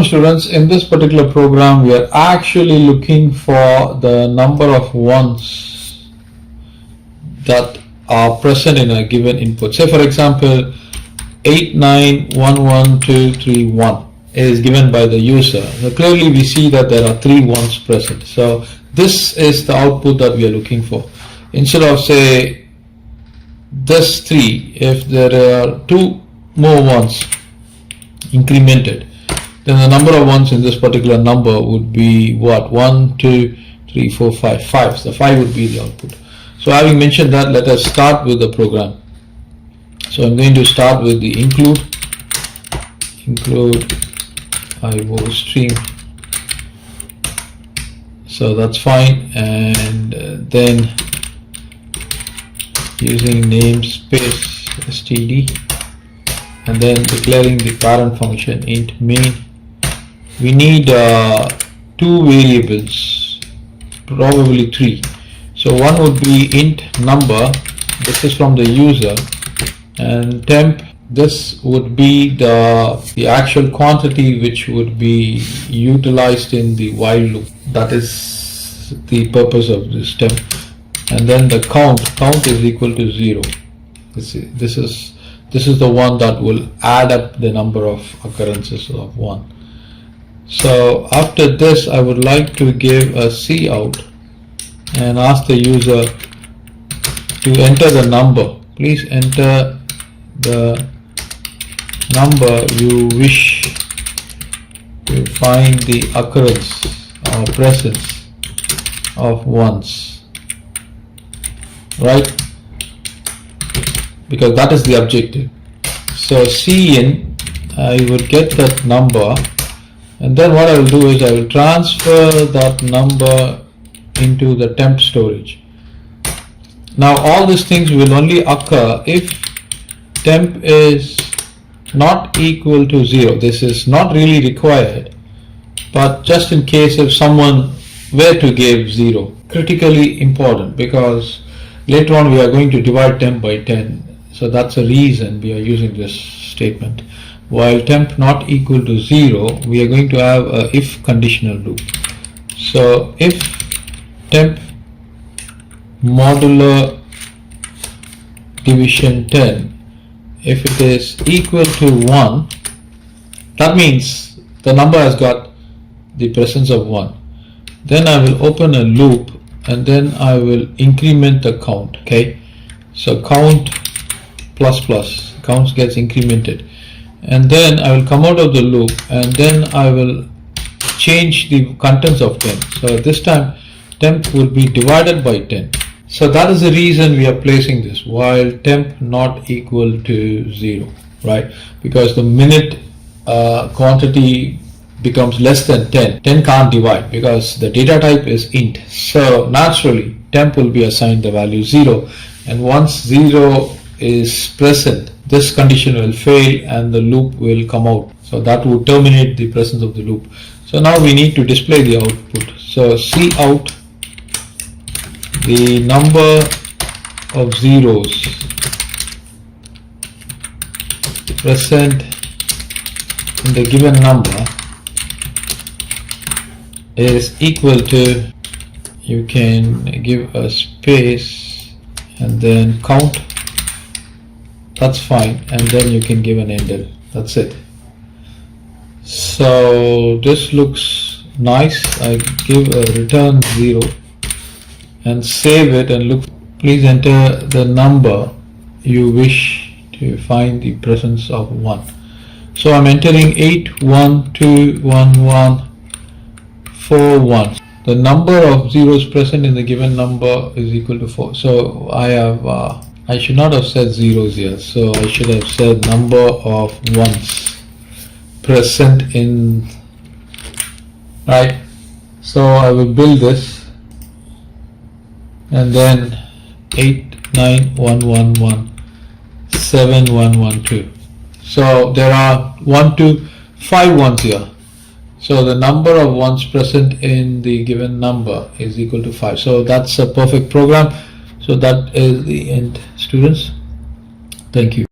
Students, in this particular program we are actually looking for the number of ones that are present in a given input. Say for example 8911231 is given by the user. So clearly we see that there are 3 ones present. So this is the output that we are looking for. Instead of say this 3, if there are 2 more ones incremented, then the number of ones in this particular number would be what? 1, 2, 3, 4, 5. 5. So 5 would be the output. So having mentioned that, let us start with the program. So I'm going to start with the include IO stream. So that's fine, and then using namespace std, and then declaring the parent function int main. We need 2 variables, probably 3. So one would be int number, this is from the user, and temp, this would be the actual quantity which would be utilized in the while loop. That is the purpose of this temp. And then the count is equal to 0. This is the one that will add up the number of occurrences of 1. So after this, I would like to give a cout and ask the user to enter the number. Please enter the number you wish to find the occurrence or presence of ones, right? Because that is the objective. So cin, I would get that number, and then what I will do is I will transfer that number into the temp storage. Now all these things will only occur if temp is not equal to 0. This is not really required, but just in case if someone were to give 0, critically important, because later on we are going to divide temp by 10. So that's the reason we are using this statement. While temp not equal to 0, we are going to have a if conditional loop. So if temp modular division 10, if it is equal to 1, that means the number has got the presence of 1. Then I will open a loop, and then I will increment the count. Okay, so count plus plus, counts gets incremented, and then I will come out of the loop, and then I will change the contents of 10. So this time temp will be divided by 10. So that is the reason we are placing this while temp not equal to 0, right? Because the minute quantity becomes less than 10, 10 can't divide because the data type is int. So naturally temp will be assigned the value 0, and once 0 is present, this condition will fail and the loop will come out. So that would terminate the presence of the loop. So now we need to display the output. So cout the number of zeros present in the given number is equal to, you can give a space and then count, that's fine, and then you can give an ender. That's it. So this looks nice. I give a return 0 and save it, and look, please enter the number you wish to find the presence of 1. So I'm entering 8121141. The number of zeros present in the given number is equal to 4. So I should not have said zeros here, so I should have said number of ones present in, right? So I will build this, and then 891117112. So there are 1 to 5 ones here. So the number of ones present in the given number is equal to 5. So that's a perfect program. So that is the end, students. Thank you.